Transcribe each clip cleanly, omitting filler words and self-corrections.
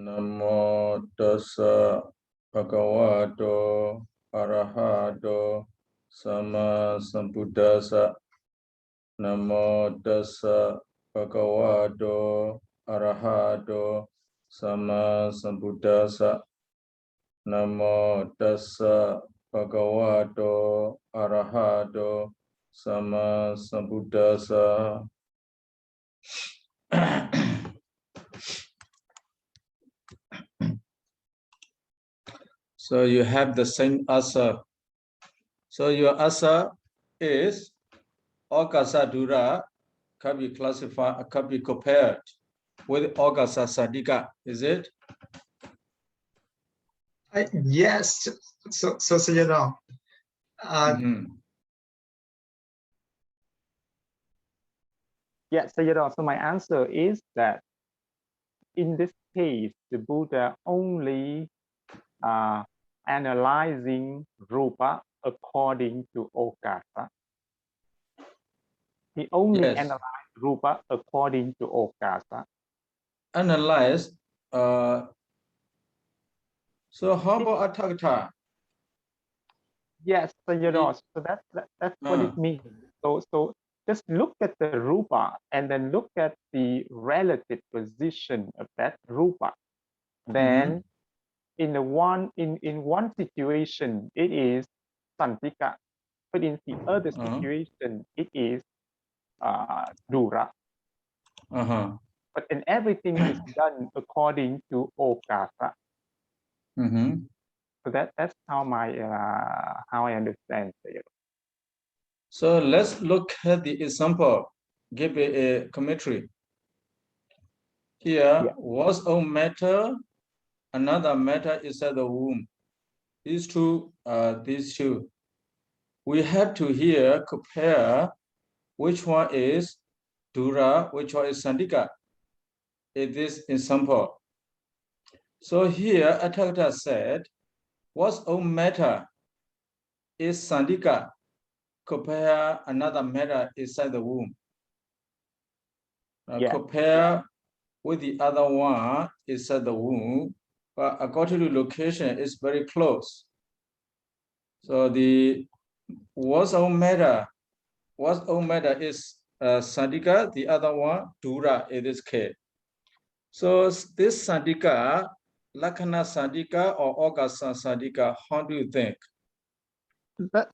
Namo tassa bhagavato arahato sama sambuddhassa. Namo tassa bhagavato arahato sama sambuddhassa. Namo tassa bhagavato arahato sama sambuddhassa. So you have the same asa. So your asa is Agasa Dura can be classified, can be compared with Agasa Sadika, is it? Yes. So Sayadaw. Yes, Sayadaw. So my answer is that in this case, the Buddha only analyzing rupa according to okasa. He only analyzed rupa according to okasa. Analyze. So how about Atthakatha? Yes, Sayadaw. So that's what it means. So just look at the rupa and then look at the relative position of that rupa. Then in one situation it is santika, but in the other situation it is dura. But in everything is done according to okasa. So that's how how I understand it. So let's look at the example. Give a commentary. Here, one's own matter, another matter inside the womb. These two. We have to here compare which one is dura, which one is sandika. In this example. So here, Atthakatha said, what's own matter is sandika. Compare another matter inside the womb. Compare with the other one inside the womb, but according to location, it's very close. So the what's own matter is sandika, the other one dura in this case. So this sandika, lakkhana sandika or agasa sandika, how do you think?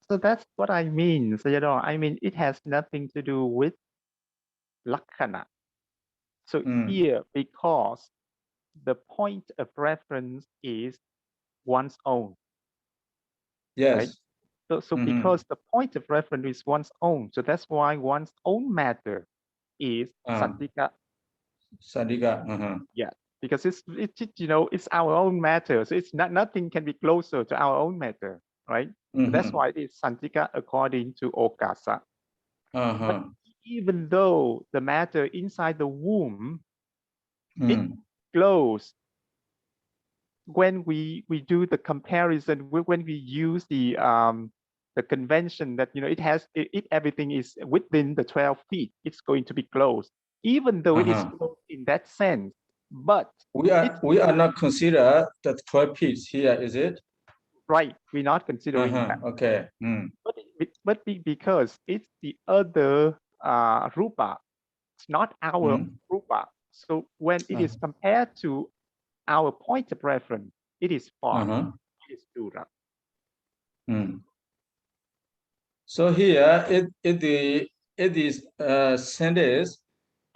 So that's what I mean, Sayadaw. I mean, it has nothing to do with lakkhana. So here, because the point of reference is one's own. Yes. Right? So because the point of reference is one's own, so that's why one's own matter is sandika. Sandika. Yeah, because it's it's our own matter. So it's nothing can be closer to our own matter, right? So that's why it's sandika according to okasa. But even though the matter inside the womb it's close, when we do the comparison, when we use the convention that if everything is within the 12 feet, it's going to be close, even though it is close in that sense. But we are not consider the 12 feet here, is it? Right, we're not considering that. Okay. But because it's the other rupa, it's not our rupa. So when it is compared to our point of reference, it is far. It is dura. So here it is sentence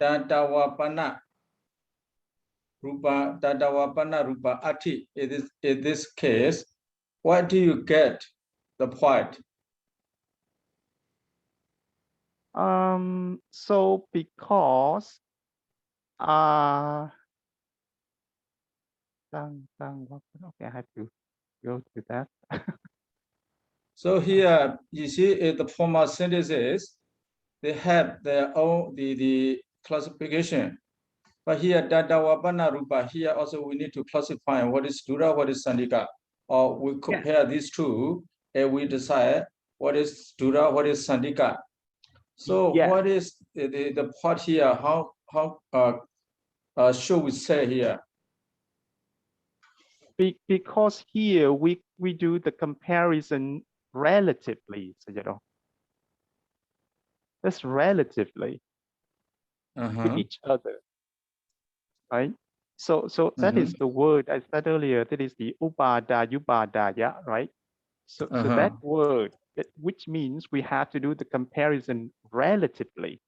tatawapana rupa tatawapana rupa ati. In this case, what do you get the point? So because okay, I have to go to that. So here you see the formal sentences, they have their own the classification. But here tatawapana rupa, here also we need to classify what is dura, what is sandika, or we compare these two and we decide what is dura, what is sandika. So what is the part here? How should we say here? because here we do the comparison relatively, Sayadaw. That's relatively with each other, right? So that is the word I said earlier. That is the upadayubadaya, right? So that word, which means we have to do the comparison relatively.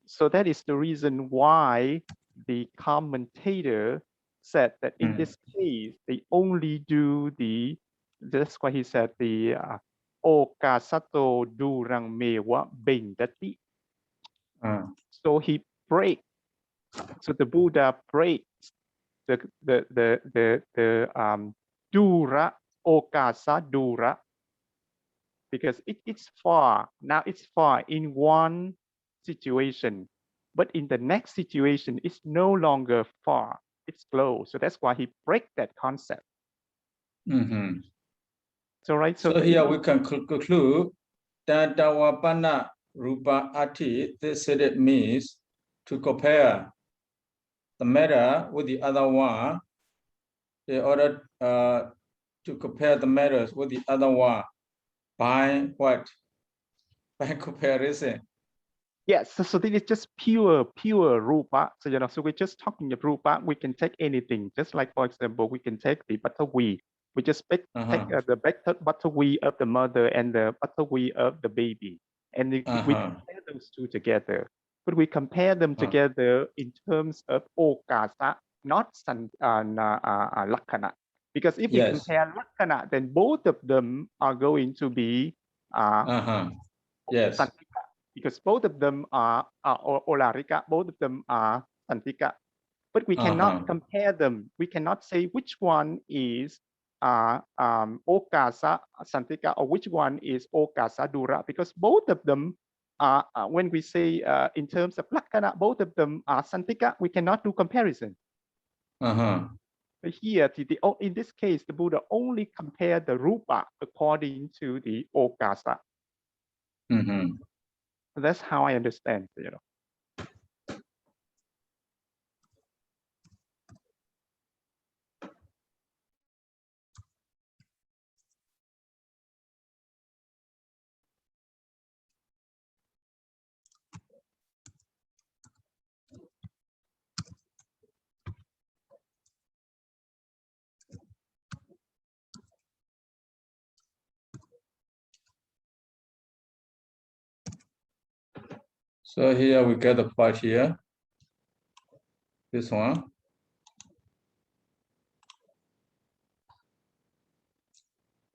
So that is the reason why the commentator said that in this case, they only do that's why he said the okasato durang mewa bendati. So he breaks. So the Buddha breaks the dura, okasa dura, because it's far. Now it's far in one situation, but in the next situation, it's no longer far. It's close. So that's why he breaks that concept. So right. So here we can conclude that Dawapana Rupa Ati, this it means to compare the matter with the other one in order to compare the matters with the other one by what? By comparison. Yes, so this is just pure rupa. So so we're just talking of rupa. We can take anything, just like for example, we can take the butterweed. We just take the butterweed of the mother and the butterweed of the baby, and we compare those two together. But we compare them together in terms of okasa, not lakkana. Because if we compare lakkana, then both of them are going to be yes. Because both of them are olarika, both of them are santika. But we cannot compare them. We cannot say which one is okasa santika or which one is okasa dura, because both of them are, when we say in terms of lakkana, both of them are santika, we cannot do comparison. But here, in this case, the Buddha only compared the rupa according to the okasa. That's how I understand, So here we get the part here. This one.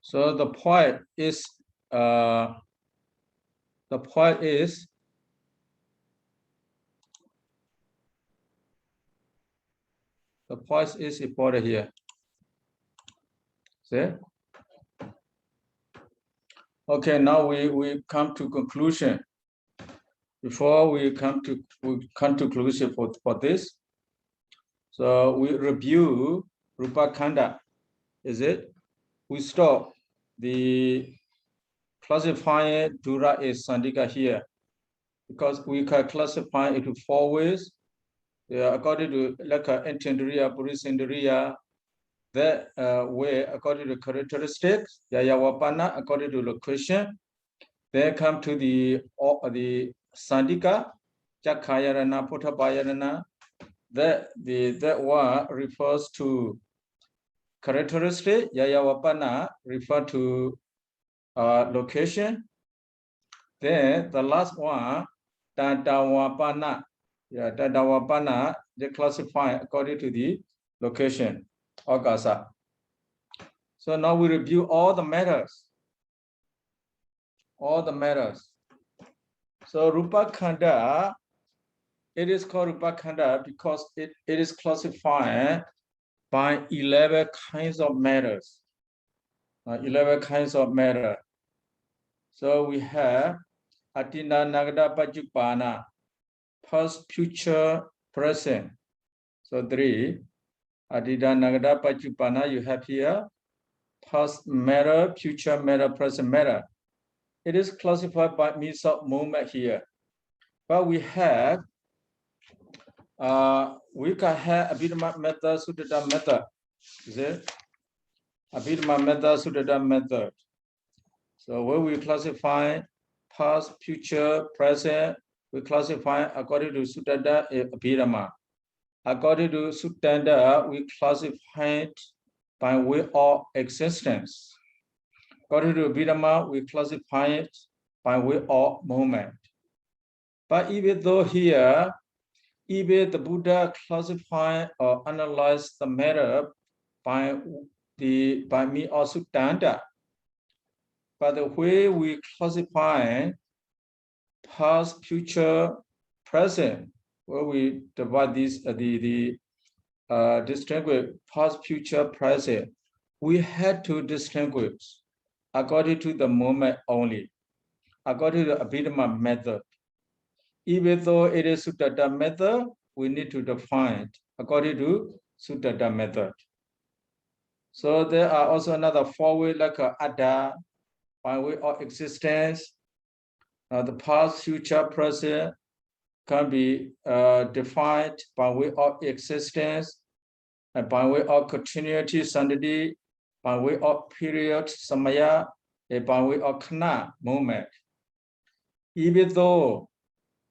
So the point is reported here. See? Okay, now we come to conclusion. Before we come to conclusion for this, so we review rūpakkhandha. Is it? We stop the classifying dura is sandika here, because we can classify it into 4 ways. According to Laka Entendriya, Purisindriya, that way according to characteristics, Yayawapana according to location. Then come to the Sandika, Chakayarana, Potapayarana. That one refers to characteristic. Yayawapana refer to location. Then the last one, Tadawapana. Tadawapana, they classify according to the location, Okasa. So now we review all the matters. So rūpakkhandha, it is called rūpakkhandha because it is classified by 11 kinds of matters. 11 kinds of matter. So we have Atina Nagada Pajupana, past, future, present. So 3. Adida Nagada Pajupana, you have here past matter, future matter, present matter. It is classified by means of moment here. But we have we can have Abhidhamma method, Suttata method. Is it? Abhidhamma method, Suttata method. So when we classify past, future, present, we classify according to Suttata Abhidhamma. According to Suttanta, we classify it by way of existence. According to Abhidhamma, we classify it by way of moment. But even though here, even the Buddha classify or analyze the matter by me or Suttanta, but the way we classify past, future, present, where we divide these distinguish past, future, present, we had to distinguish according to the moment only, according to the Abhidhamma method. Even though it is Suttata method, we need to define it according to Suttata method. So there are also another 4 ways like Adda, by way of existence. The past, future, present can be defined by way of existence, and by way of continuity, sandati, by way of period, samaya, and by way of khana, moment. Even though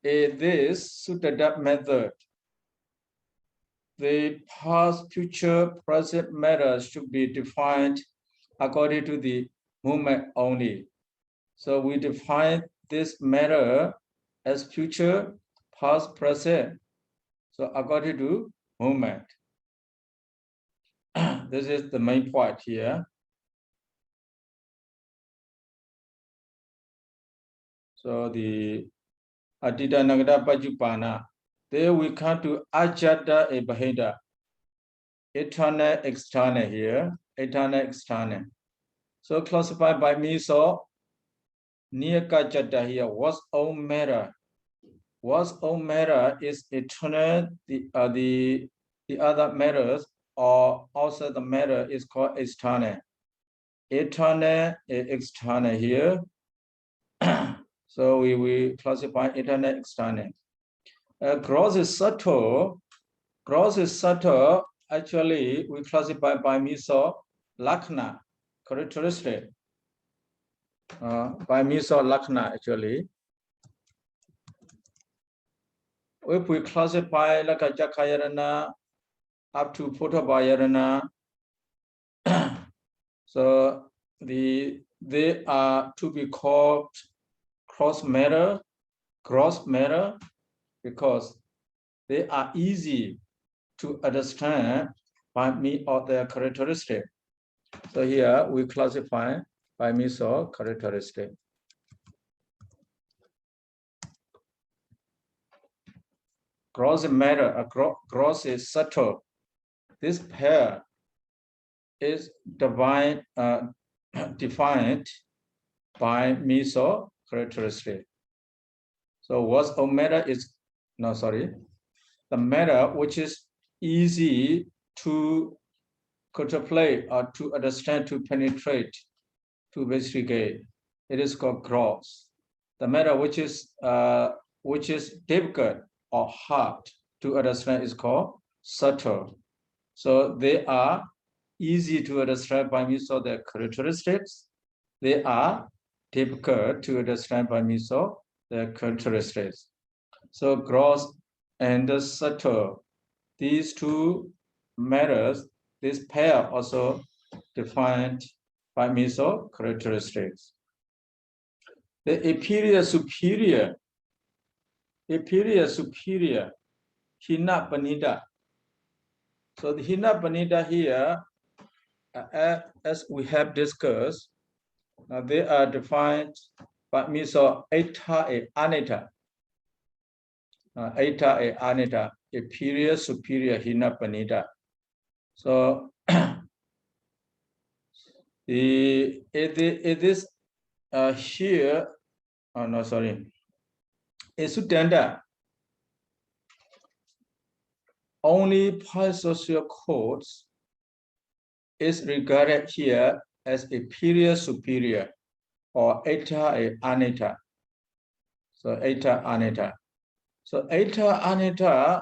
this Suttata method, the past, future, present matters should be defined according to the moment only. So we define this matter as future, past, present. So according to moment. This is the main point here. So the Adita Nagada Pajupana, there we come to Ajata e Baheda, eternal, external here, eternal, external. So classified by me, so Niyaka Jata here, what's own matter? What's own matter is eternal, the other matters or also the matter is called external. Eternal, external here. So we classify eternal, external. Gross is subtle. Gross is subtle. Actually, we classify by miso lakna, characteristic. By miso lakna, actually. If we classify like a jakayarana up to photobayarana, so they are to be called gross matter, because they are easy to understand by me of their characteristic. So here we classify by means of characteristic. Gross matter, gross is subtle. This pair is defined by means of characteristic. So what's a matter is, the matter which is easy to contemplate or to understand, to penetrate, to investigate. It is called gross. The matter which is difficult or hard to understand is called subtle. So they are easy to understand by means of their characteristics. They are difficult to understand by means of their characteristics. So gross and the subtle, these two matters, this pair also defined by means of characteristics. The inferior superior, hina panida. So the hina panida here, as we have discussed, they are defined by means of eta and aneta. Eta and aneta, inferior, superior, hina panida. So it is here, a Suttanta. Only parasocial codes is regarded here as a inferior, superior, or eta and aneta. So eta aneta. So eta aneta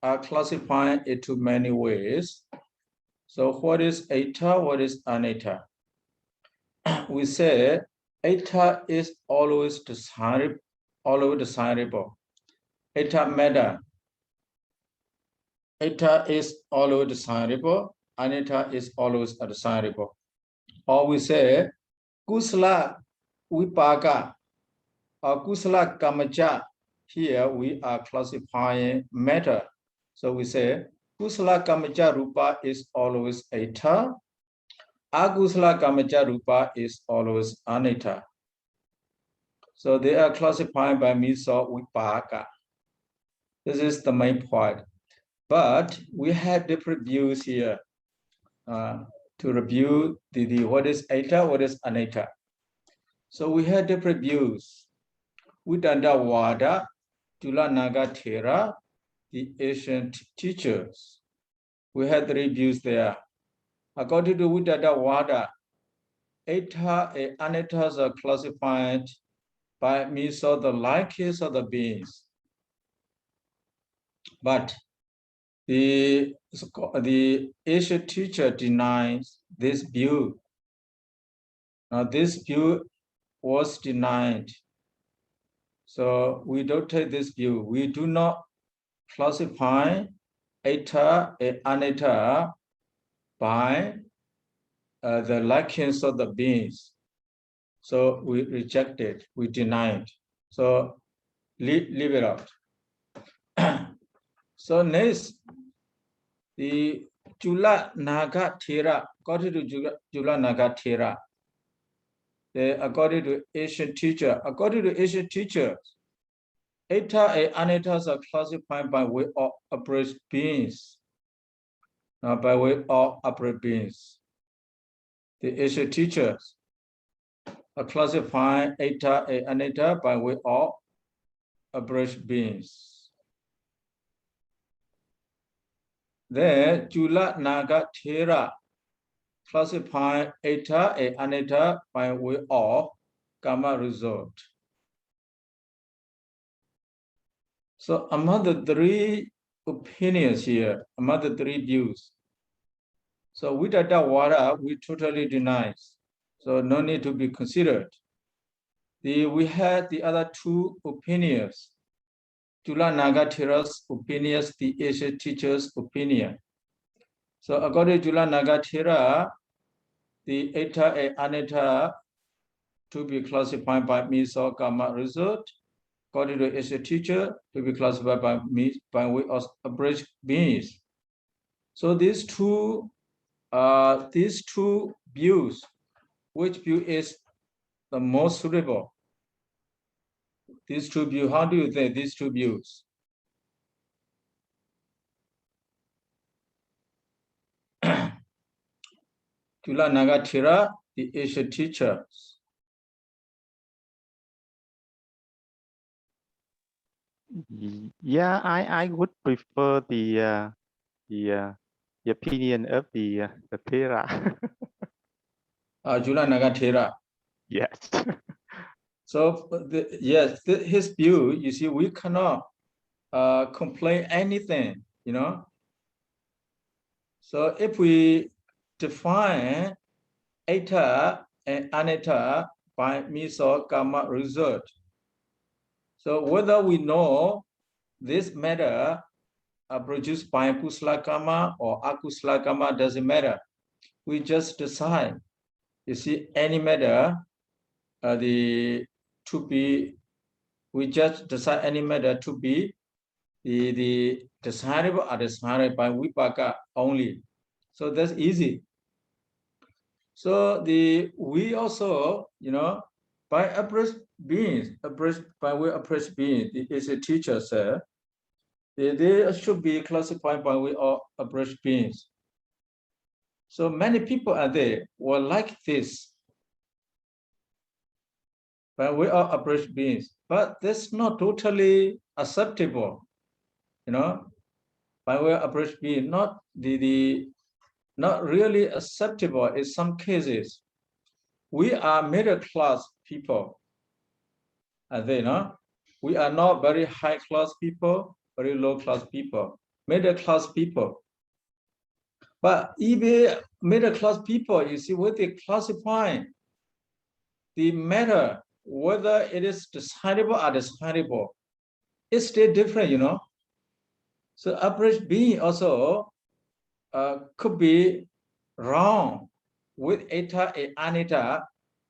are classifying it to many ways. So what is eta, what is aneta? We say eta is always desirable, Eta matter. Eta is always desirable, aneta is always undesirable. Or we say kusala vibhaṅga or kusala kamaja. Here we are classifying matter. So we say kusala kamaja rupa is always eta. Akusala kamaja rupa is always aneta. So they are classified by means of vibhaṅga. This is the main point. But we have different views here to review what is eta, what is aneta. So we have different views. Udanda Wada, Tula Naga Thera, the ancient teachers. We had 3 views there. According to Udanda Wada, eta and anetas are classified by means of the likings of the beings. But the ancient teacher denies this view. Now this view was denied. So we don't take this view. We do not classify eta and aneta by the likings of the beings. So we reject it, we deny it. So leave it out. So next, the Chula Naga Thera, according to Chula Naga Thera, according to ancient teachers, eta and anetas are classified by way of approach beings. By way of approach beings. The ancient teachers are classifying eta and aneta by way of approach beings. Then Chula Naga Thera classify eta and aneta by way of karma result. So among the 3 opinions here, among the 3 views, so Vidada Wada we totally deny. So no need to be considered. We had the other 2 opinions. Chula Naga Thera's opinions, the ancient teacher's opinion. So according to Chula Naga Thera, the eta and aneta to be classified by means of karma result. According to ancient teacher, to be classified by way of approach beings. So these two views, which view is the most suitable? These 2 views, how do you think these 2 views? Chula Naga Thera, the ancient teachers. Yeah, I would prefer the opinion of the Thera. Chula Naga Thera. Yes. So yes, his view. You see, we cannot complain anything. You know. So if we define eta and aneta by means of karma result. So whether we know this matter produced by kusala karma or akusala karma doesn't matter. We just decide. You see, any matter we just decide any matter to be the desirable or desirable by vibhaṅga only. So that's easy. So we also, you know, by approach beings, by way of approach beings, is a teacher said, they should be classified by way of approach beings. So many people are there were like this by way of approach beings, but that's not totally acceptable, you know, by way of approach being, not not really acceptable in some cases. We are middle class people, are they not? We are not very high class people, very low class people. middle class people. But even middle class people, you see, when they classify the matter, whether it is desirable or undesirable, it's still different, you know. So average being also could be wrong with eta and anita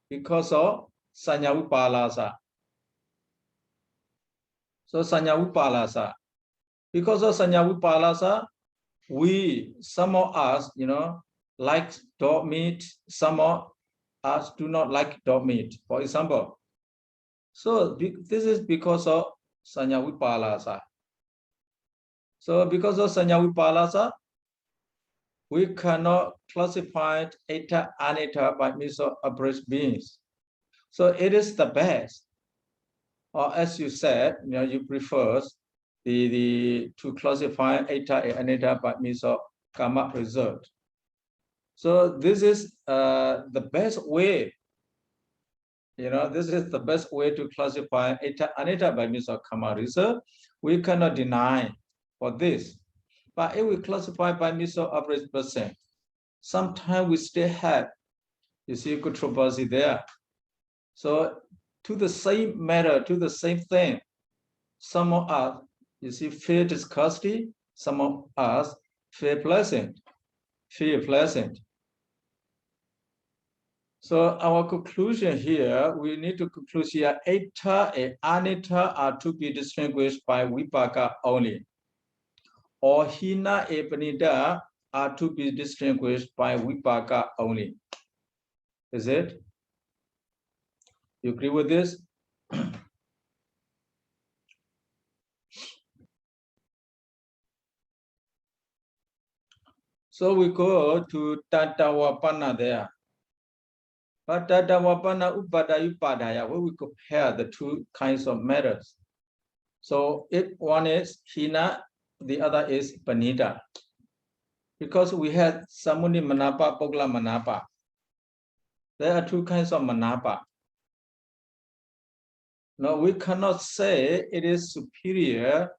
because of sanyavipalasa. So sanyavipalasa. Because of sanyavipalasa, some of us, you know, like dog meat, some of us do not like dog meat, for example. So this is because of sanyavipalasa. So because of sanyavipalasa, we cannot classify eta anita by means of average beings. So it is the best, or as you said, you know, you prefer to classify eta and anita by means of karma result. So this is the best way. You know, this is the best way to classify eta anita by means of karma result. We cannot deny for this. But if we classify by means of average percent, sometimes we still have, you see, controversy there. So to the same matter, to the same thing, some of us, you see, feel disgusting, some of us feel pleasant, So our conclusion here, we need to conclude here, eta and anita are to be distinguished by vibhaṅga only. Or hina and panita are to be distinguished by vibhaṅga only. Is it? You agree with this? So we go to Tatavapana there. But Tatavapana Upadayupadaya, where we compare the two kinds of matters. So if one is hina, the other is panita. Because we had Samuni Manapa, Pogla Manapa. There are two kinds of manapa. No, we cannot say it is superior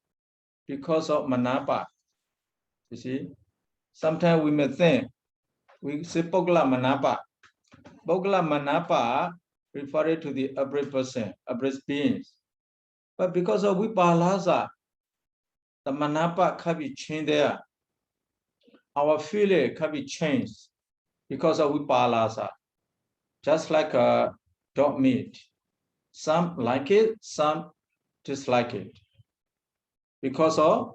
because of manapa. You see, sometimes we may think, we say Pogla Manapa. Pogla Manapa referring to the average person, average beings. But because of Vipalasa, the manapa can be changed there. Our feeling can be changed because of Vipalasa. Just like a dog meat. Some like it, some dislike it. Because of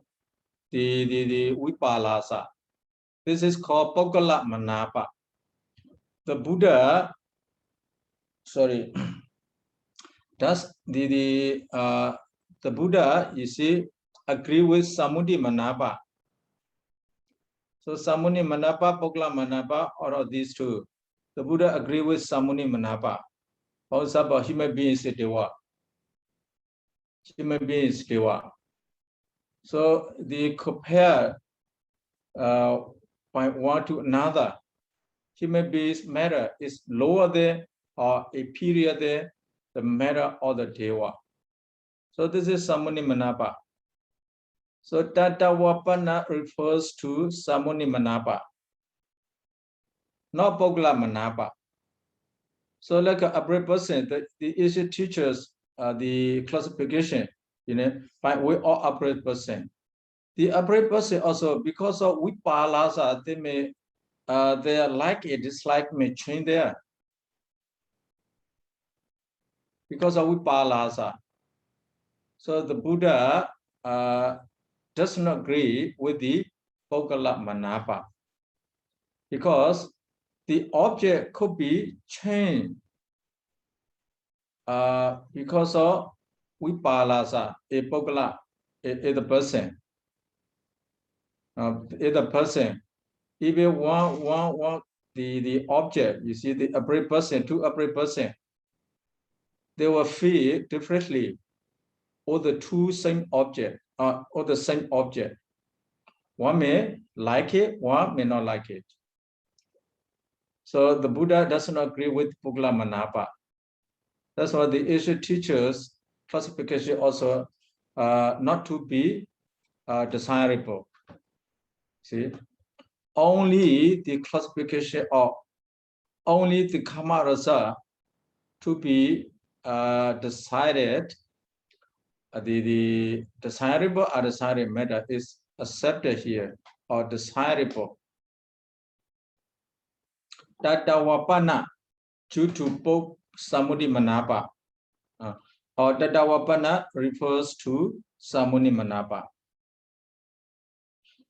the Vipalasa. This is called Pogala Manapa. The Buddha, sorry, does the Buddha, you see, agree with Samuni Manapa. So Samuni Manapa, Pogala Manapa, all of these two. The Buddha agree with Samuni Manapa. For example, human beings dewa. Human beings dewa. So they compare by one to another. Human beings matter is lower than or inferior than the matter of the dewa. So this is Samuni Manapa. So Tatavapana refers to Samuni Manapa, not Pogala Manapa. So like a average person, the issue teaches the classification, you know, by way of average person. The average person also, because of Vipalasa, they may their like it, dislike may change there. Because of Vipalasa. So the Buddha does not agree with the Pogala Manapa. Because the object could be changed because of Vipalasa, a Pogala, the person. The person, even one the object, you see, the average person, two average person, they will feel differently or the two same object or the same object. One may like it, one may not like it. So the Buddha does not agree with Pogala Manapa. That's why the Asian teachers classification also not to be desirable. See, only the classification of only the karma rasa to be decided. The desirable or desirable matter is accepted here or desirable. Tatawapana due to both samudi manapa. Or tatawapana refers to samuni manapa.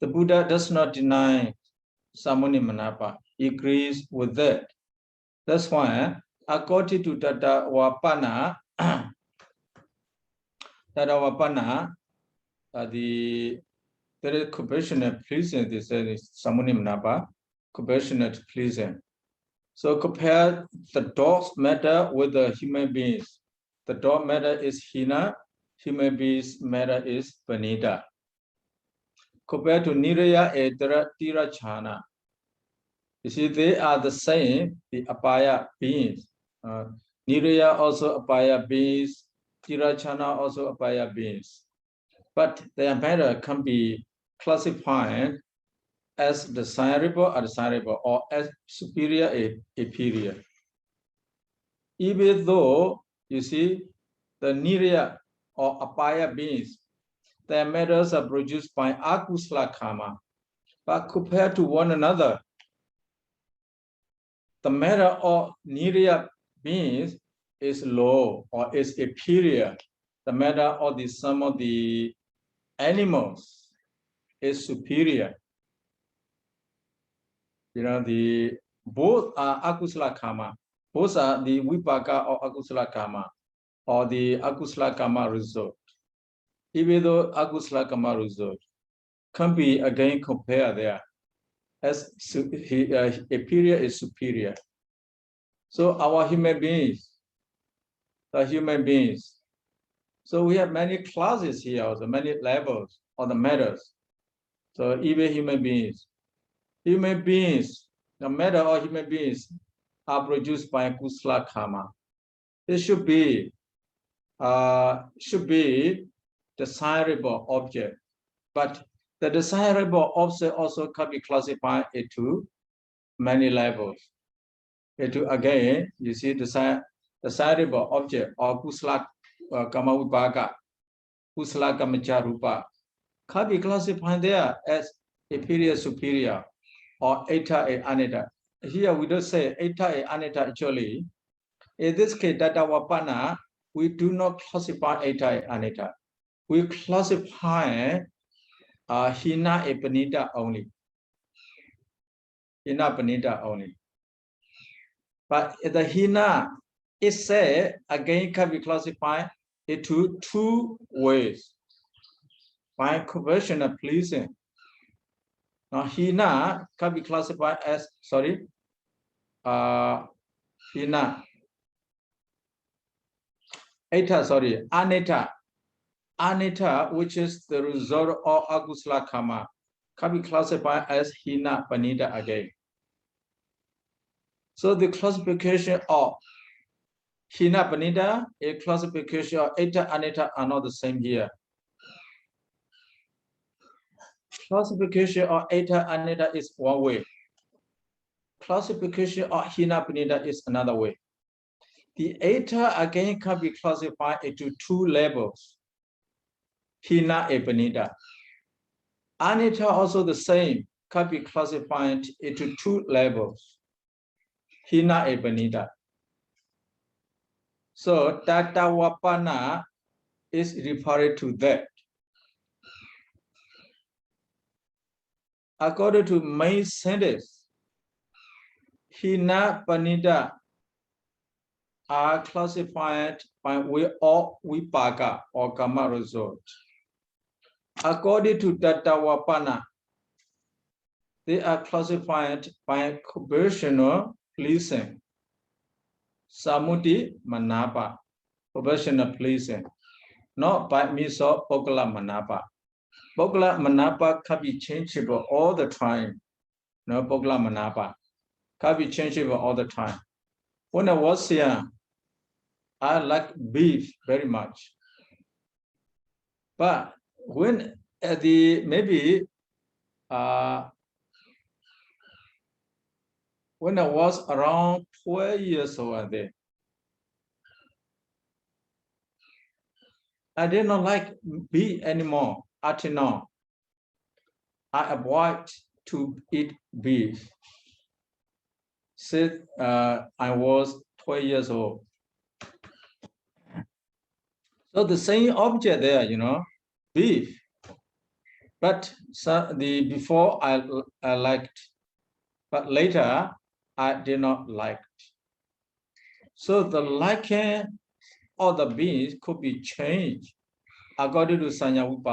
The Buddha does not deny samuni manapa. He agrees with that. That's why, according to tatawapana, there is compassionate pleasing. They say samuni manapa, compassionate pleasing. So compare the dog's matter with the human beings. The dog matter is hina, human beings matter is panita. Compared to niraya and tirachana, you see they are the same, the apaya beings. Niraya also apaya beings, tirachana also apaya beings. But their matter can be classified as desirable or desirable, or as superior or inferior. Even though, you see, the niraya or apaya beings, their matters are produced by akusala karma, but compared to one another, the matter of niraya beings is low or is inferior. The matter of some of the animals is superior. You know, both are akusala karma. Both are the vibhaṅga or akusala karma, or the akusala karma result. Even though akusala karma result can be again compared there as inferior is superior. So our human beings, the human beings. So we have many classes here, also many levels of the matters. So even human beings, the matter of human beings are produced by kusala karma. It should be desirable object, but the desirable object also can be classified into many levels. Again, you see, desirable object or kusala kama vibhaga, kusala kamacha rupa, can be classified there as inferior, superior, or eta and aneta. Here we don't say eta and aneta actually. In this case, tatawapana, we do not classify eta and aneta. We classify hina and panita only. Hina panita only. But the hina is said again can be classified into two ways. By conversion of pleasing. Now hina can be classified as hina. Aneta. Aneta, which is the result of akusala karma, can be classified as hina panita again. So the classification of hina panita, a classification of eta aneta are not the same here. Classification of eta aneta is one way. Classification of hina panita is another way. The eta again can be classified into two levels. Hina and panita. Aneta also the same, can be classified into two levels. Hina and panita. So tatawapana is referred to that. According to main sentence, hina panita are classified by way of vibhaga or karma result. According to tatawapana, they are classified by conversional pleasing. Samuti manapa, conversional pleasing, not by means of pogala manapa. Pogala manapa can be changeable all the time. No pogala manapa can be changeable all the time. When I was young, I like beef very much. But when maybe when I was around 12 years old, I did not like beef anymore. Until now, I avoid to eat beef since I was 12 years old. So the same object there, beef. But before I liked, but later I did not like. So the liking of the beef could be changed according to Sayadaw U.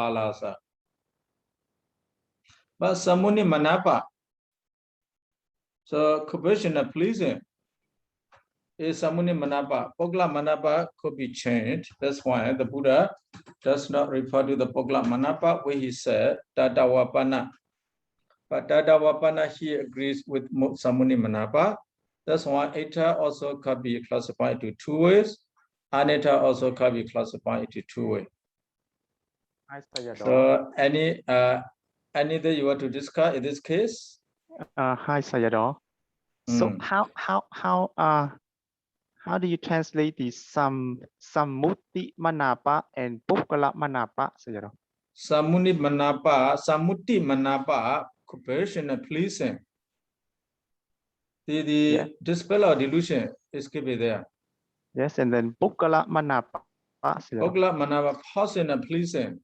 But Samuni Manapa, so compassionate and pleasing is Samuni Manapa. Pogla Manapa could be changed. That's why the Buddha does not refer to the Pogla Manapa where he said Dadawapana. But Dadawapana he agrees with Samuni Manapa. That's why Eta also can be classified into two ways. Aneta also can be classified into two ways. So anything you want to discuss in this case? Hi Sayadaw. So how do you translate the Sammuti Manapa and Pukkala Manapa, Sayadaw? Samuni Manapa, Sammuti Manapa, compassion and pleasing. The dispel or delusion is given there. Yes, and then Pukkala Manapa. Pukkala Manapa, person and pleasing.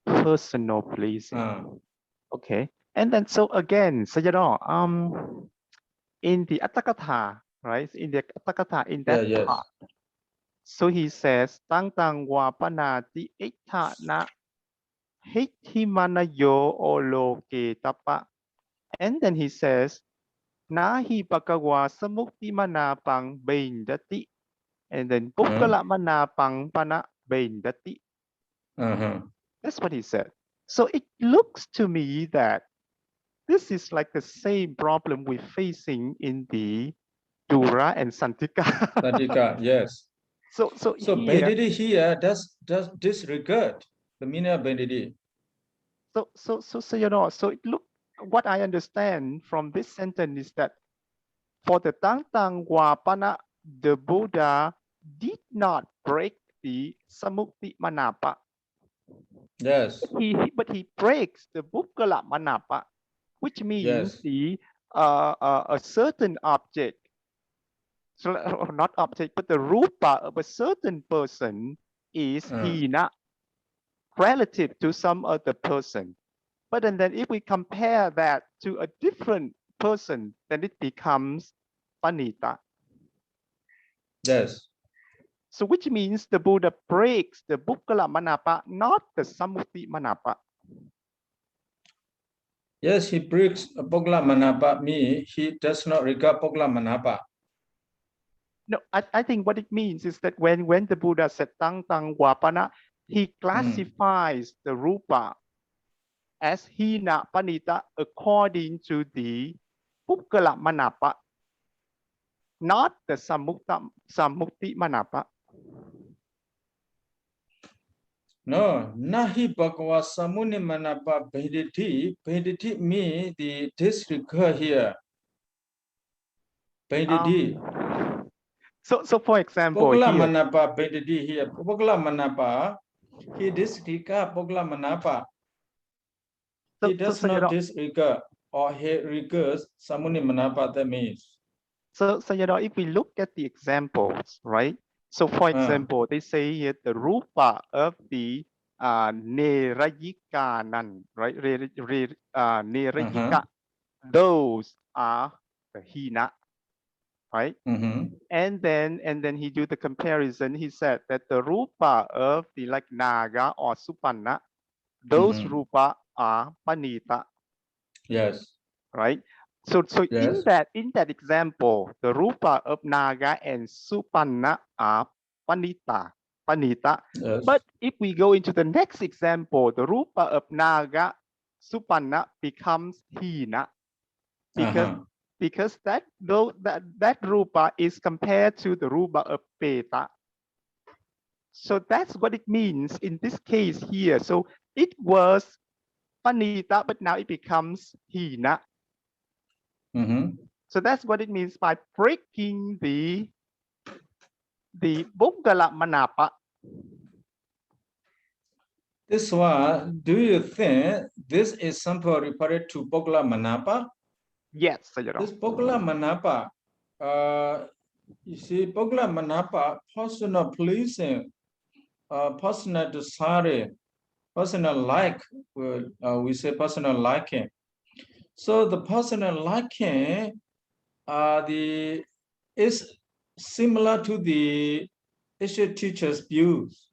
Personal pleasing. Okay. And then so again, Sayadaw, in the Atthakatha, right? In the Atthakatha, in that part. So he says, Tang tang wapanati ekta na hikimanayo oloke tapa. And then he says, Nahi bhagawa samukti manapang bendati. And then Pukkala manapang pana bendati. That's what he said. So it looks to me that this is like the same problem we're facing in the Dura and Santika. Santika, yes. So Benditi here does disregard the meaning of Benditi. So it look, what I understand from this sentence is that for the Tang Tang Wapana, the Buddha did not break the Samukti Manapa. Yes. But he breaks the Pukkala Manapa, which means a certain object, so not object, but the rupa of a certain person is hina relative to some other person. But then if we compare that to a different person, then it becomes panita. Yes. So which means the Buddha breaks the Pukkala Manapa, not the Sammuti Manapa. Yes, he breaks Pukkala Manapa, he does not regard Pukkala Manapa. No, I think what it means is that when the Buddha said Tang Tang Wapana, he classifies the rupa as hina panita according to the Pukkala Manapa, not the Sammuti Manapa. No, nahi bhagava samuni manapa benditi. Benditi means the disregard here. Benditi. So for example, Pukkala Manapa benditi here. Pukkala Manapa, he disregard Pukkala Manapa. He does not disregard or he regards Samuni Manapa, that means. So if we look at the examples, right? So for example, they say here the rupa of the Nerayikanan, right? Nerayika, those are the hina, right? And then he do the comparison. He said that the rupa of the like naga or supanna, those rupa are panita. Yes. Right. So in that example, the rupa of naga and supanna are panita. Yes. But if we go into the next example, the rupa of naga supanna becomes hina, because that rupa is compared to the rupa of peta. So that's what it means in this case here. So it was panita, but now it becomes hina. So that's what it means by breaking the Puggala manapa. This one, do you think this is somehow referred to Puggala manapa? Yes, Sayadaw. This Puggala manapa, you see, Puggala manapa, personal pleasing, personal desire, personal like, we say personal liking. So the personal liking is similar to the Asian teacher's views.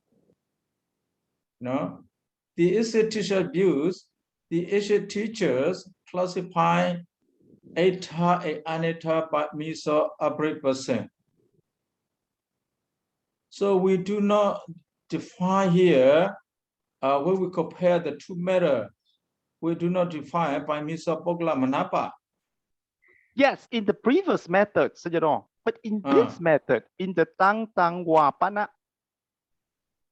No, the Asian teacher views, the Asian teachers classify eta and aneta by miso abrid percent. So we do not define here when we compare the two matters. We do not define by miso Puggala manapa. Yes, in the previous method, Sayadaw, but in this method, in the Tang Wapana,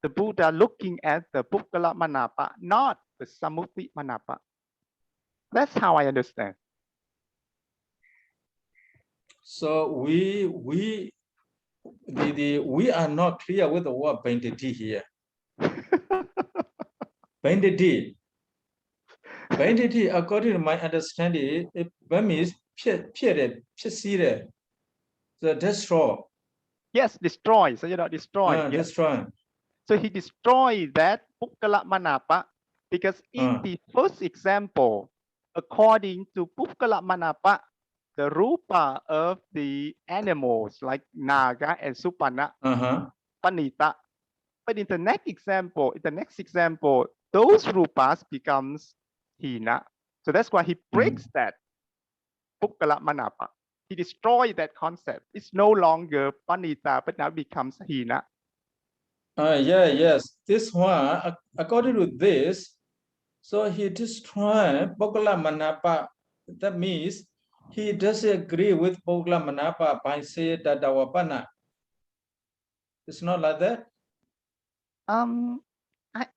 the Buddha looking at the Puggala manapa, not the Sammuti manapa. That's how I understand. So we are not clear with the word banditi here. Banditi, according to my understanding, it means so destroy. Yes, destroy. So you know, destroy. Yes. Destroy. So he destroyed that Puggala manapa because in the first example, according to Puggala manapa, the rupa of the animals like naga and supana, panita. But in the next example, those rupas becomes hina. So that's why he breaks that Puggala manapa. He destroyed that concept. It's no longer panita, but now becomes hina. Yes. This one, according to this, so he destroyed Puggala manapa. That means he doesn't agree with Puggala manapa by saying that Dawapana. It's not like that.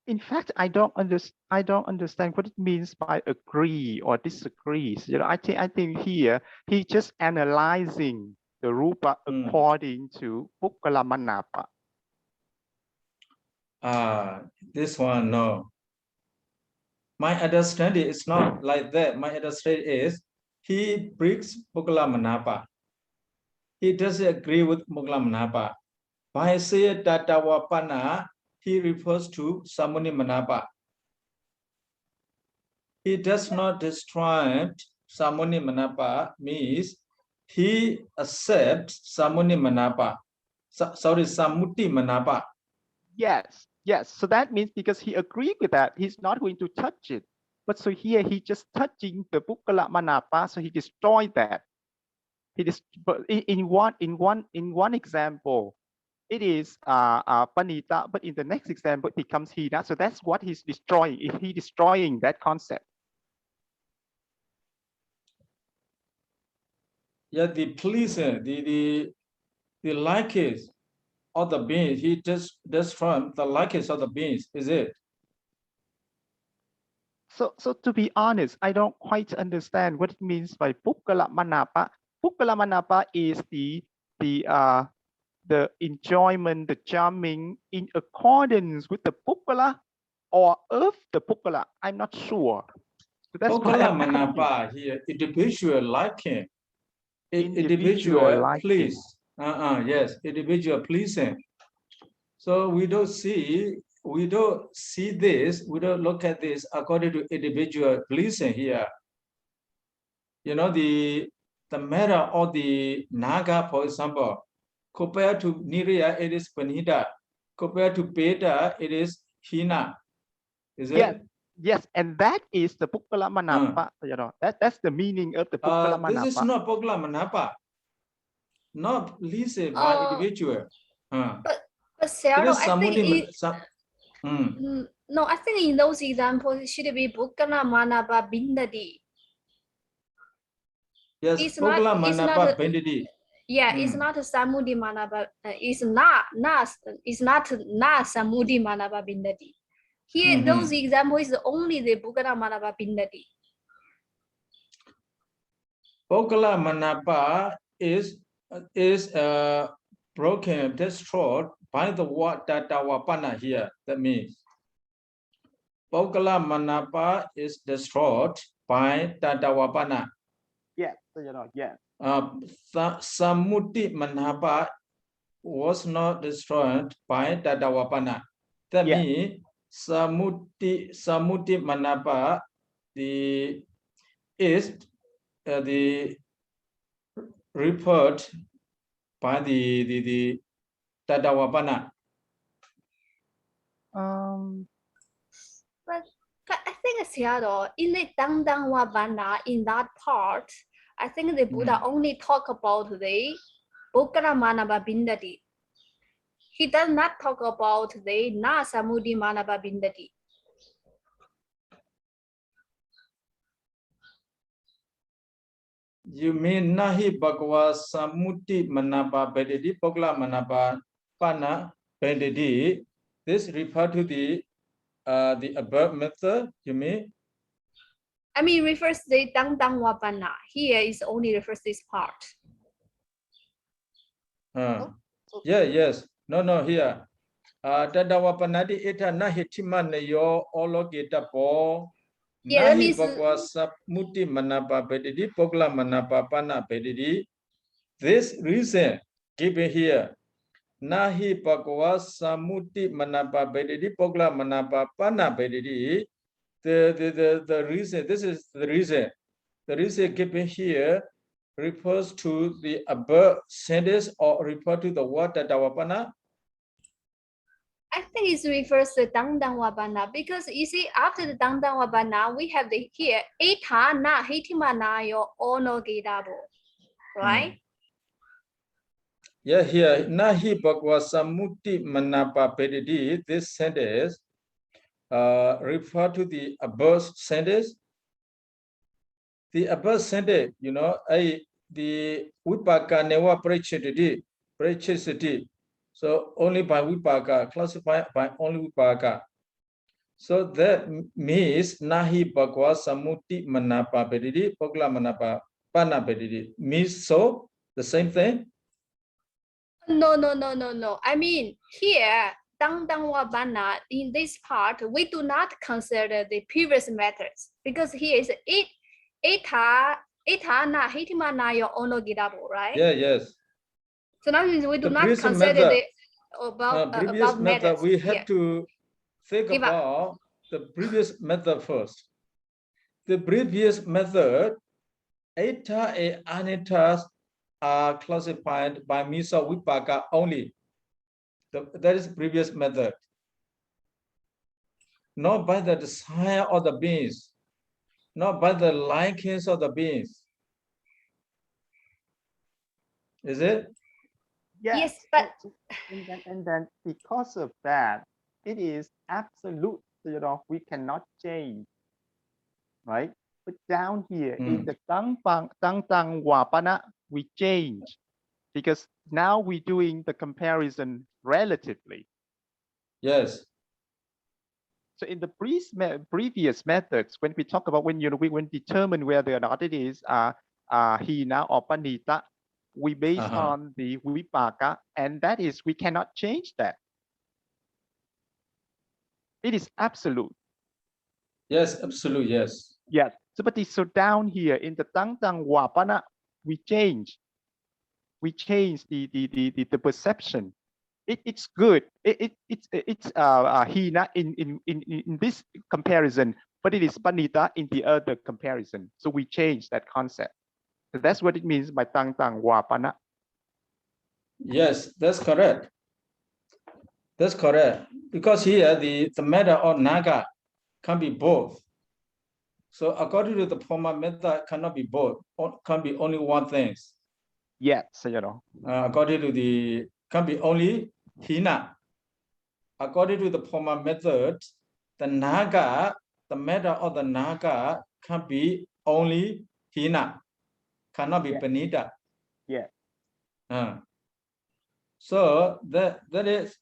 In fact, I don't understand what it means by agree or disagree. You know, I think here he's just analyzing the rupa according to Puggala manapa. This one, no. My understanding is not like that. My understanding is he breaks Puggala manapa. He doesn't agree with Puggala manapa. By saying that Dawapana, he refers to Samuni manapa. He does not destroy Samuni manapa, means he accepts Samuni manapa. Sammuti manapa. Yes. So that means because he agreed with that, he's not going to touch it. But so here he just touching the Puggala manapa, so he destroyed that. In one example, it is panita, but in the next example it becomes hina. So that's what he's destroying. He's destroying that concept. Yeah, the pleasing, the likes of the beings, he just destroyed the likes of the beings, is it? So to be honest, I don't quite understand what it means by Puggala manapa. Puggala manapa is the enjoyment, the charming in accordance with the Puggala or of the Puggala. I'm not sure. So that's Puggala manapa here, individual liking, individual please. Yes, individual pleasing. So we don't see this, we don't look at this according to individual pleasing here. You know, the matter of the Naga, for example, compared to Nirya, it is Panita. Compared to Peta, it is Hina. Is it? Yes, and that is the Puggala manapa. You know, that's the meaning of the Puggala manapa. This is not Puggala manapa, not pleasing by individual. But Sayadaw, I think no, I think in those examples it should be Puggala manapa bindati. Yes, Puggala manapa bindati. Yeah, it's not Samudi manapa. It's not Samudi manapa bindati. Here, those examples is only the Pukkala Manapa Bindati. Pukkala Manapa is broken, destroyed by the word Tatawapana here. That means Pukkala Manapa is destroyed by Tatawapana. Yes, Sayadaw, yes. Samuti Manapa was not destroyed by Tatawapana. That means Samuti Manapa is the report by the Tatawapana. But I think Sayadaw, in the Dangdangwabana, in that part, I think the Buddha only talk about the Pukkala Manapa Bindati. He does not talk about the Na Samudi Manapa Bindati. You mean Nahi Bhagava Samuti Manapa Bedidi, Pukkala Manapa Pana Bedidi. This refer to the above method, you mean? I mean, refers the Dangdangwabana. Here is only refers this part. Yes. No, here. Tadawapanadi eta nahitima neyo ologeta po. Nahi Bhagava Samuti Manapa Bedidi, Pukkala Manapa Pana Bedidi. This reason given here. Nahi Bhagava Samuti Manapa Bedidi, Pukkala Manapa Pana Bedidi. The reason, this is the reason. The reason given here refers to the above sentence or refer to the word Tatawapana. I think it refers to Dangdangwabana because you see, after the Dangdangwabana, we have the here Eta na hitima na yo ono gedabo, right? Yeah, here Nahi Bhagava Samuti Manapa Bedidi. This sentence refer to the above sentence. The above sentence, you know, the Vibhaṅga never prechesiti. So only by Vibhaṅga, classified by only Vibhaṅga. So that means Nahi Bhagava Samuti Manapa Bedidi, Pukkala Manapa Pana Bedidi. Means so the same thing? No. I mean, here, Dangdangwabana, in this part, we do not consider the previous methods because here is Eta na hitima na yo ono gedabo, right? Yes. So now we do not consider method, the above method. methods. We have to think about the previous method first. The previous method, eta and anitas are classified by means of Vibhaṅga only. That is previous method. Not by the desire of the beings, not by the likings of the beings. Is it? Yes, but and then because of that, it is absolute. You know, we cannot change, right? But down here in the Dangdangwabana, we change because now we're doing the comparison relatively. Yes. So in the previous methods, when we talk about when we determine whether or not it is hina or panita, we base on the Vibhaṅga, and that is we cannot change that. It is absolute. Yes, absolute. Yes. Yes. So down here in the Dangdangwabana, we change the perception. It's good. It's hina in this comparison, but it is panita in the other comparison. So we change that concept. So that's what it means by Dangdangwabana. Yes, that's correct. That's correct. Because here the matter of naga can be both. So according to the former method, cannot be both. Can be only one thing. Yes, you know. According to the can be only hina. According to the former method, the naga, the matter of the naga can be only hina. Cannot be panita. Yeah. So that is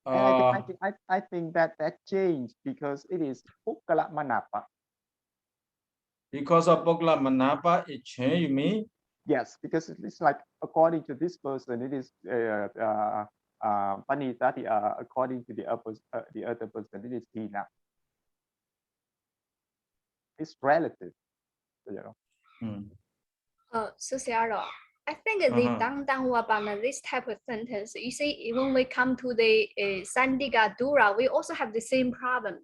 I think that changed because it is Pukkala Manapa. Because of Pukkala Manapa, it changed, you mean? Yes, because it's like according to this person, it is Panita. According to the other person, it is Hina. It's relative, you know. So Sayadaw, I think the Dang Dang Wabana, this type of sentence, you see, when we come to the Sandika Dura, we also have the same problem.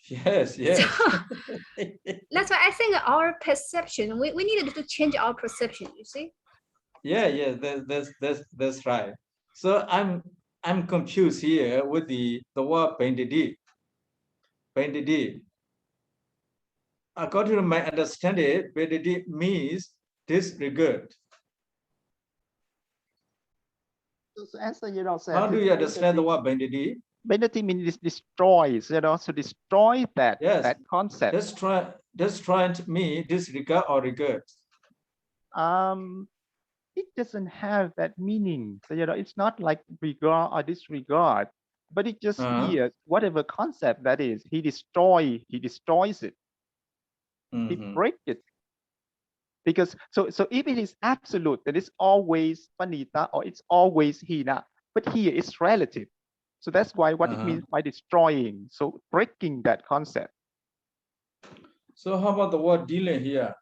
Yes. So, that's why I think our perception, we needed to change our perception, you see? Yeah, that's right. So I'm confused here with the word Pendidi. According to my understanding, Pendidi means disregard. So as you know, how do you understand the word Pendidi? Pendidi means destroys, you know, so destroy that, that concept. Destroy me disregard or regard. It doesn't have that meaning. So, you know, it's not like regard or disregard, but it just here, whatever concept that is, he destroys it. He breaks it. Because so if it is absolute, then it's always Panita or it's always Hina. But here it's relative. So that's why what it means by destroying. So breaking that concept. So how about the word dealing here?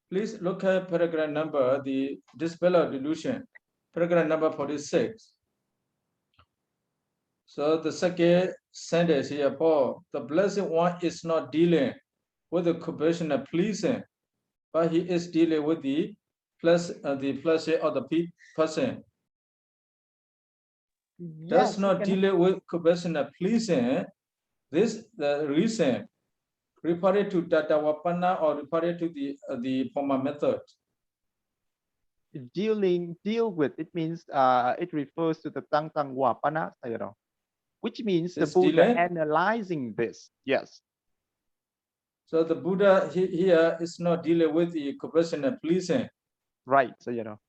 Please look at paragraph number, the dispel of delusion, paragraph number 46. So the second sentence here, Paul, the blessed one is not dealing with the compassion of pleasing, but he is dealing with the pleasure of the person. Does not deal with compassion of pleasing. This the reason. Refer it to Tatavapana or refer it to the former method. Deal with, it means it refers to the Tang Tang Wapana, you know, which means the Buddha analyzing this. Yes. So the Buddha here is not dealing with the compassion and pleasing. Right, so you know.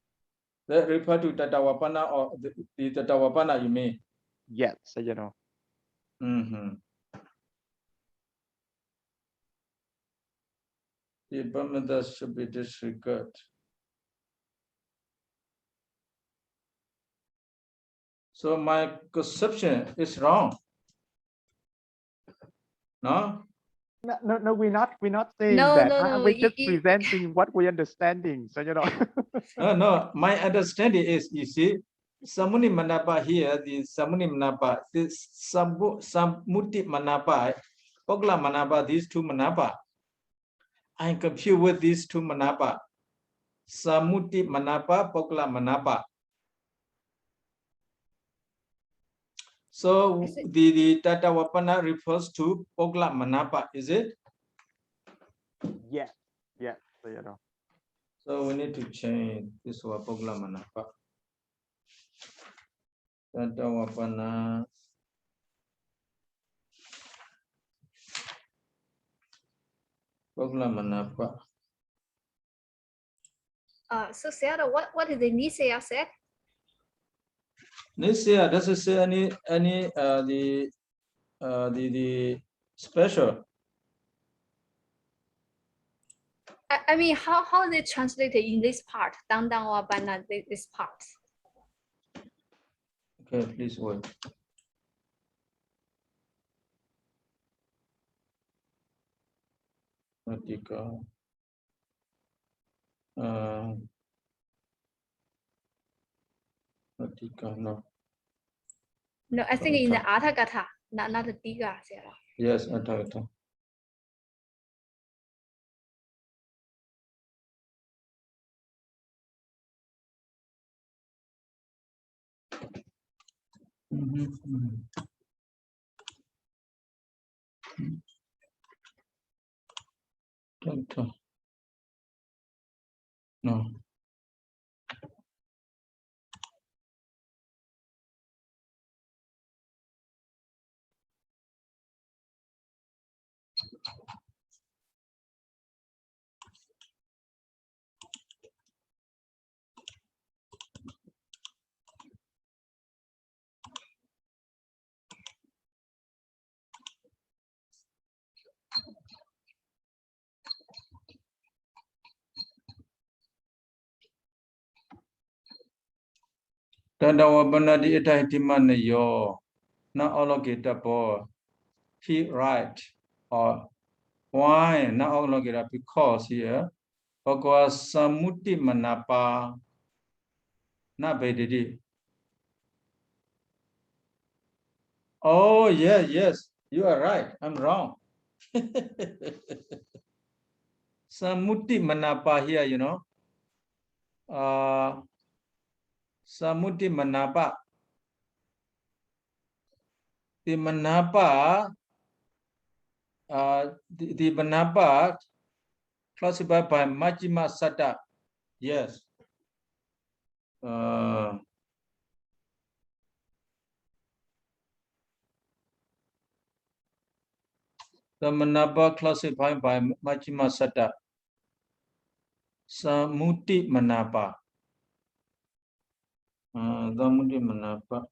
That refer to Tatavapana or the Tatavapana, you mean? Yes, so you know. The Brahmada should be disregarded. So my conception is wrong. No? No, we're not saying that. We're just presenting what we're understanding. So you know. No. My understanding is, you see, Samuni Manapa here, the Samuni Manapa, this Samuti Manapa, Pogla Manapa, these two Manapa. I'm confused with these two Manapa. Samuti Manapa, Pogla Manapa. So the Tatavapana refers to Pogla Manapa, is it? Yes. So you know. So we need to change this one, Pogla Manapa. Tatavapana. Pogla Manapa. So Sayadaw, what did the Nisaya said? Nisaya doesn't say any the special. I mean, how they translated in this part, Dang Dang Wabana, this part. Okay, please wait. Piṭaka. Piṭaka, no. No, I think in the Atthakatha, not the Tika, Sayadaw. Yes, Atthakatha. No. Khandhavibhaṅgo itahitimaneyo. Na allocate bo. He right or why na allocate because here. Because samuti manapa na bedidi. Oh yes, you are right. I'm wrong. Samuti manapa here, you know. Samuti manapa. The manapa, the manapa classified by Majjhima Satta. Yes. The manapa classified by Majjhima Satta. Samuti manapa. Samuti manapa.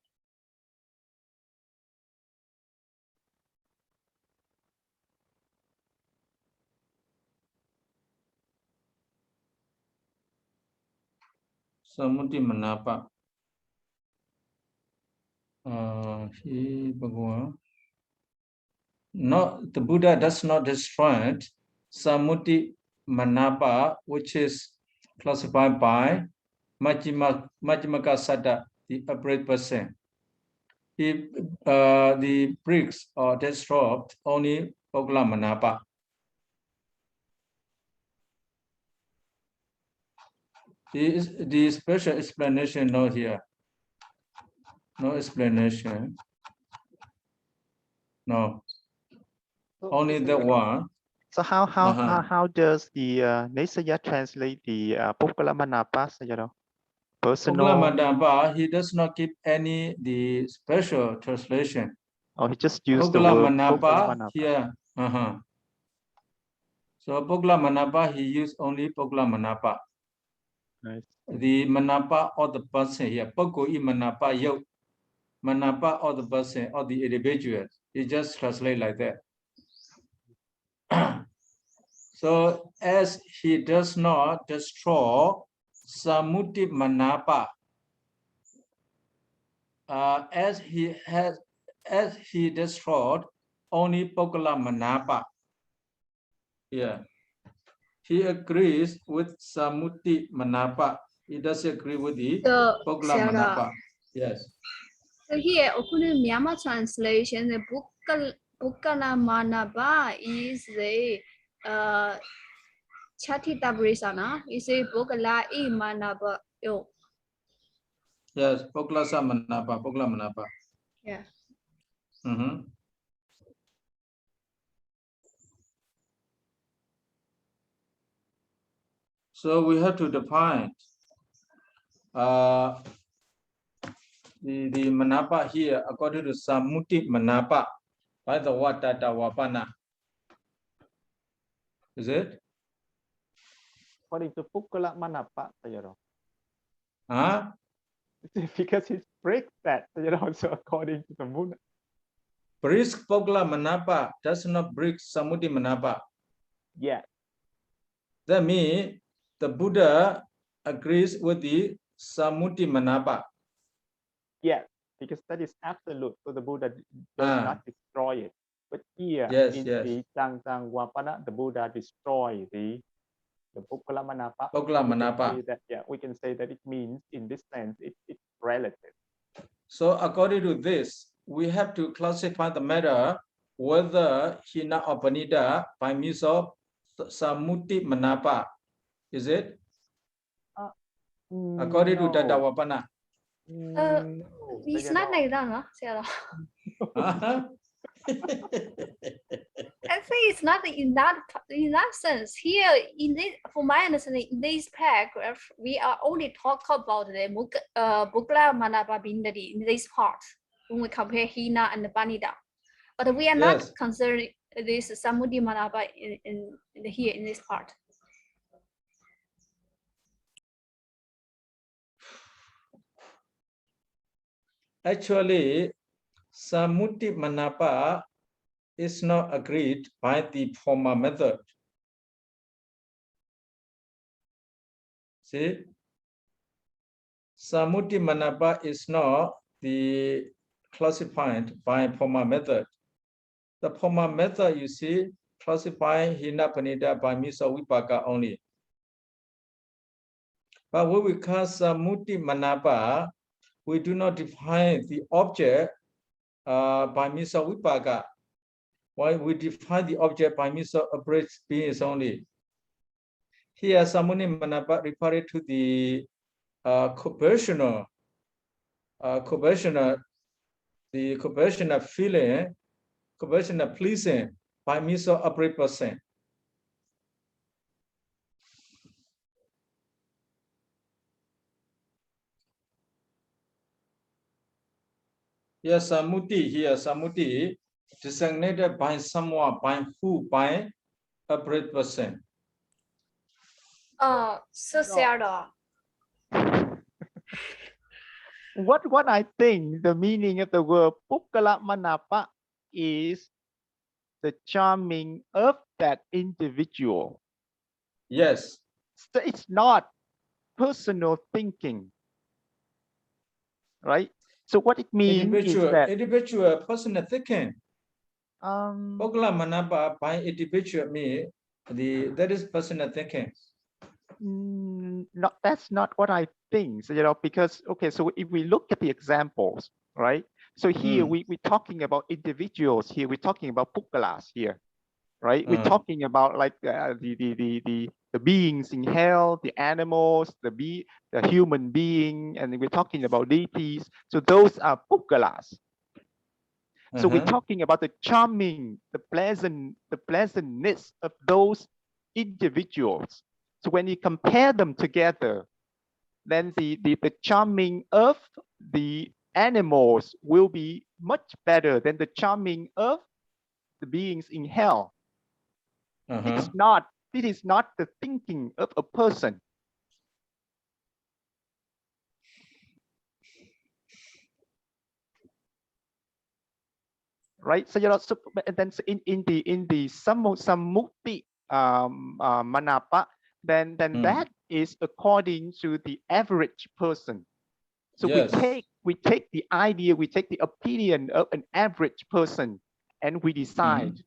Samuti manapa. No, the Buddha does not destroy samuti manapa, which is classified by Majjhimaka Satta, the upright person. The bricks are destroyed only Pogla manapa. The special explanation not here. No explanation. No. Only that one. So how does the Nesaya translate the Pogla manapa, Sayadaw? Personal. Pogla manapa, he does not give any the special translation. Oh, he just used the Pogla word manapa here. So Pogla manapa, he used only Pogla manapa. Nice. The manapa of the person here, Poko I manapa yo, manapa of the person or the individual. He just translate like that. So as he does not destroy samuti manapa, as he destroyed only Pogla manapa. Yeah. He agrees with samuti manapa. He doesn't agree with the Pogla manapa. Yes. So here, according to Myanmar translation, the Pogla manapa is the Chatita Brisana. Is a Pogla I manapa. Yes, Pogla manapa, Pogla manapa. Yeah. So we have to define the manapa here according to samuti manapa by the word tata wapana. Is it? According to Pogla manapa, Sayadaw. Huh? Because he breaks that, so according to the Buddha. Brisk Pogla manapa does not break samuti manapa. Yeah. That means the Buddha agrees with the samuti manapa. Yeah, because that is absolute. So the Buddha does not destroy it. But here in the Changzang Wapana, the Buddha destroys the Pogla manapa. Pogla manapa. We can say that it means in this sense it's relative. So according to this, we have to classify the matter whether hina or panida by means of samuti manapa. Is it? According to Tata Wapana. It's not like that, no? I think it's not in that sense. Here, in this, for my understanding, in this paragraph, we are only talk about the Pogla manapa bindadi in this part when we compare hina and panida, but we are not considering this samuti manapa here in this part. Actually, samuti manapa is not agreed by the former method. See, Samuti Manapa is not the classified by Poma method. The Poma method, you see, classify Hina Panita by Misa Vibhaṅga only. But when we call Samuti Manapa, we do not define the object by Misa Vibhaṅga. Why we define the object by means of apparent beings only. Here, Samuni Manapa referred to the conventional feeling, conventional pleasing by means of apparent person. Here, Samuti designated by someone, by who, by apparent person. So Sayadaw. What I think the meaning of the word Pukkala Manapa is the charming of that individual. Yes. So it's not personal thinking, right? So what it means is that individual personal thinking. Pukkala Manapa by individual mean that is personal thinking. That's not what I think. So, you know, because okay, so if we look at the examples, right? So here we're talking about individuals. Here we're talking about pukkalas here, right? We're talking about like the beings in hell, the animals, the human being, and we're talking about deities. So those are pukkalas. So we're talking about the charming, the pleasantness of those individuals. So when you compare them together, then the charming of the animals will be much better than the charming of the beings in hell. It is not the thinking of a person. Right? So you know, so, and then in the Sammuti Manapa, then that is according to the average person. So yes. we take the idea, we take the opinion of an average person, and we decide.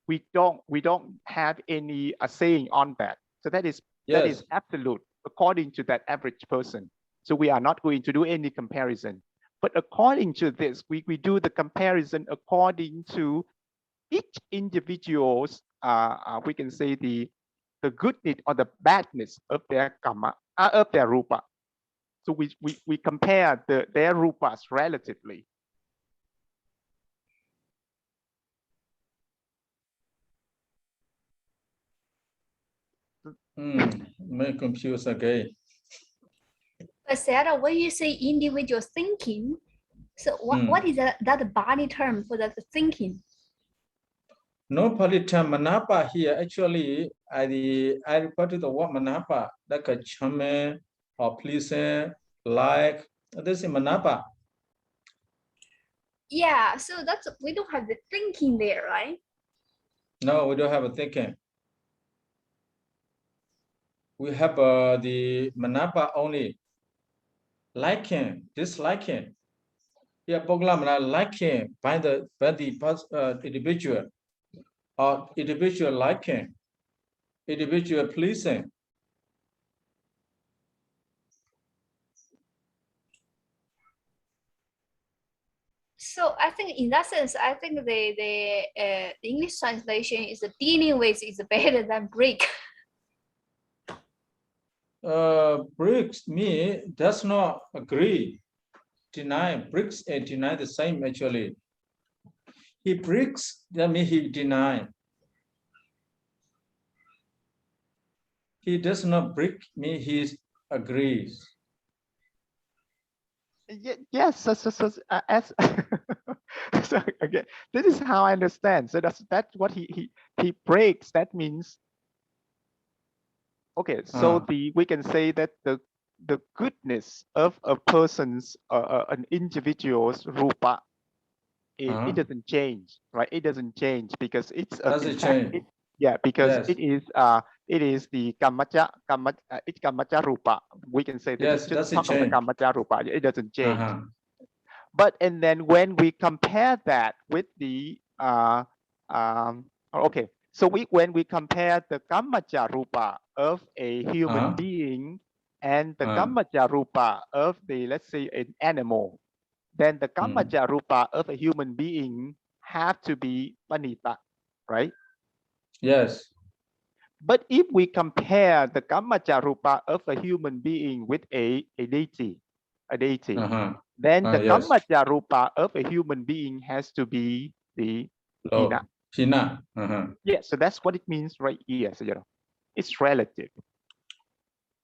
We don't have any saying on that. So that is absolute according to that average person. So we are not going to do any comparison. But according to this, we do the comparison according to each individual's, we can say the goodness or the badness of their karma, of their rupa. So we compare their rupas relatively. May confuse again. But Sayadaw, when you say individual thinking, so what is that Bali term for that thinking? No Pali term manapa here. Actually, I refer to the word manapa, like a charming or pleasing, like this is manapa. Yeah, so that's we don't have the thinking there, right? No, we don't have a thinking. We have the manapa only. Liking, disliking. Yeah, Poglamana liking by the individual, or individual liking, individual pleasing. So I think in that sense, I think the English translation is dealing with is better than break. Briggs me does not agree. Deny Briggs and deny the same actually. He bricks, that means he deny. He does not brick me, he agrees. Yes, so as so again, this is how I understand. So that's what he breaks. That means okay. So we can say that the goodness of a person's an individual's rupa, it doesn't change, right? It doesn't change because it's Does it change? because it is it is the it's Kammaja Rupa. We can say that. Yes, just doesn't talk about change. Kammaja Rupa. It doesn't change. But and then when we compare that with the okay, so when we compare the Kammaja Rupa of a human being and the Kammaja Rupa of the, let's say, an animal, then the Kammaja Rupa of a human being have to be panita, right? Yes. But if we compare the Kammaja Rupa of a human being with a deity, then the Kammaja Rupa of a human being has to be the Hina. Yeah, so that's what it means right here. So, it's relative.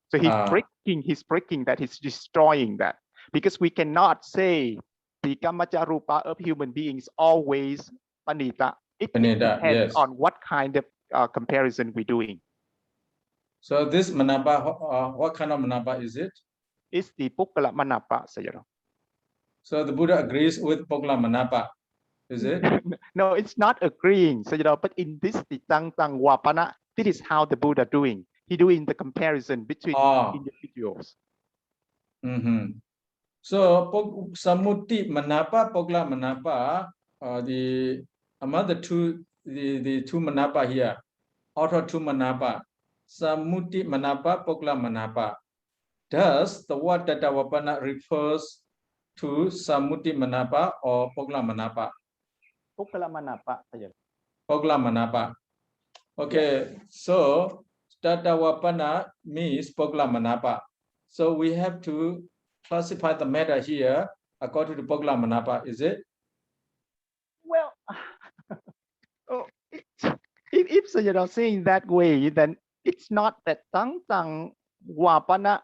So he's breaking that, he's destroying that. Because we cannot say the Kammaja Rupa of human beings always panita. It depends on what kind of comparison we're doing. So this manapa, what kind of manapa is it? It's the Pukkala manapa. So the Buddha agrees with Pukkala manapa, is it? No, it's not agreeing. So but in this the Tang Wapana, this is how the Buddha doing. He doing the comparison between individuals. So Samuti manapa, Pukkala manapa, among the two manapa here, out of two manapa, Samuti manapa, Pukkala manapa. Does the word Tatavapana refers to Samuti manapa or Pukkala manapa? Pukkala manapa. Pukkala manapa. Okay, so Tatavapana means Pukkala manapa. So we have to classify the matter here according to Pukkala manapa, is it? Well, if saying that way, then it's not that Tang Wapana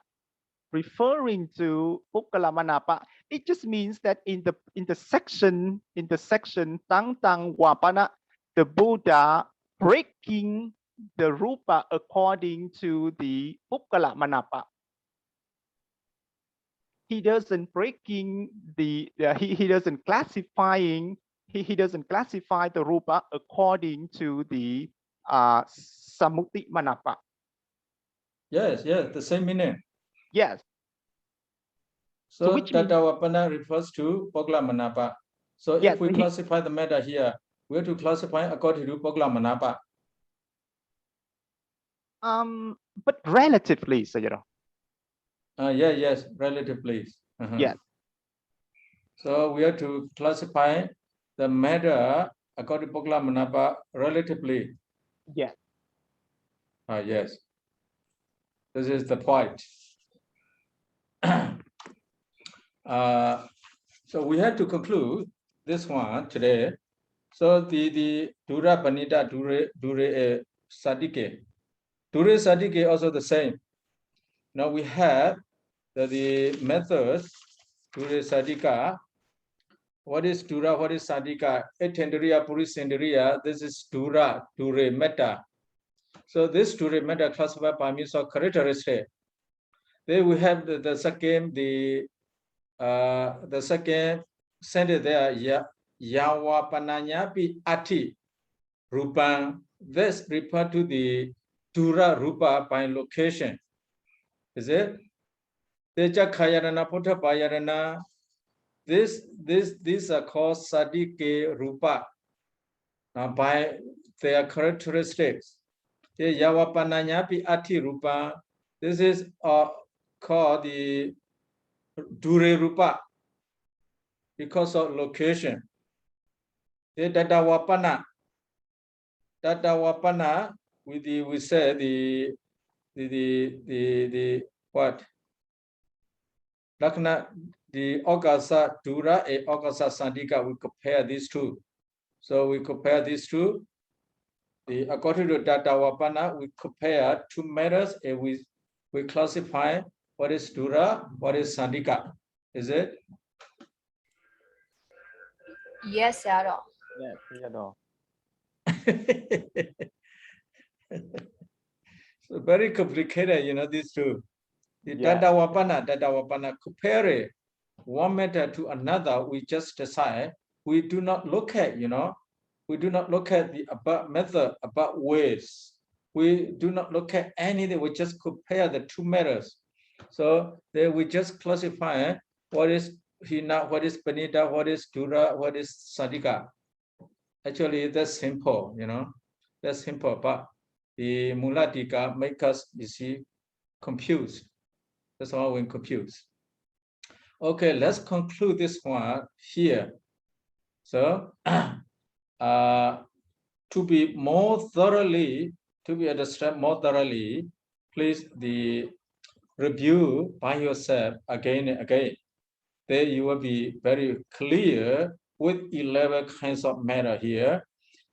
referring to Pukkala manapa. It just means that in the section Tang Wapana, the Buddha breaking the rupa according to the Pukkala manapa. He doesn't breaking the he doesn't classifying he doesn't classify the rupa according to the Samuti manapa. Yes, the same meaning. Yes. So which Tatavapana refers to Pukkala manapa. So if we classify the matter here, we have to classify according to Pukkala manapa. But relatively, so yes, relatively. Yes. So we have to classify the matter according to Pukkala manapa relatively. Yes. Yes. This is the point. So we have to conclude this one today. So the Dura Panita Dure Sadike. Dure Sadike also the same. Now we have the methods Dure Sadika. What is Dura? What is Sadika? Etendriya Purisendriya. This is Dura Metta. So this Dure Metta classified by means of characteristic. Then we have the second sentence there, Yawa Pananyapi Ati Rupang. This refer to the Dura Rupa by location. Is it? Teja Kayarana Puta Bayarana. These are called Sadike Rupa by their characteristics. Yawa Pananyapi Ati Rupa. This is called the Dure Rupa because of location. The Tatavapana, we say the what? Lakna, the Ogasa Dura and Ogasa Sandika, we compare these two. So we compare these two. According to Tatavapana, we compare two matters and we classify what is Dura, what is Sandika. Is it? Yes, Sayadaw. Yes, Sayadaw. So very complicated, these two. The Tatavapana, compare one matter to another, we just decide. We do not look at, we do not look at the about method, about ways. we do not look at anything. We just compare the two matters. So then we just classify what is hina, what is panita, what is dura, what is sadika. Actually, that's simple, you know, that's simple. But the mulatika make us, you see, confused. That's why we confuse. Okay, let's conclude this one here. So, to be more thoroughly, to be understood more thoroughly, please review by yourself again and again. Then you will be very clear with 11 kinds of matter here.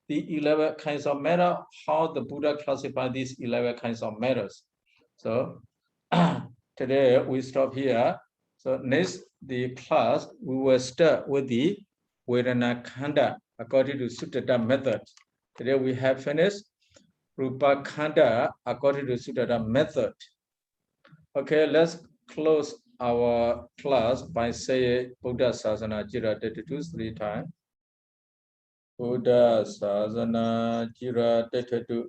The 11 kinds of matter, how the Buddha classified these 11 kinds of matters. So today we stop here. So next the class we will start with the vibhaṅgapāḷi according to Sutta method. Today we have finished rūpakkhandho according to Sutta method. Okay, let's close our class by saying Buddha Sasana Jira 3 times. Buddha Sasana Jira 3.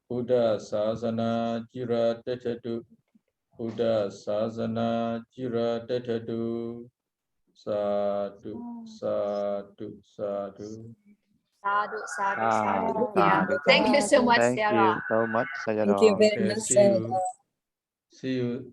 Buddha Sasana Jira 3. Buddha Sasana Jira 3. Sadhu, sadhu, sadhu. Sadhu, sadhu, Sadhu, sadhu. Yeah. sadhu, Thank you so much, Thank Sarah. you so much, Thank you Sayadaw. very Okay, much, see you. Sayadaw. See you.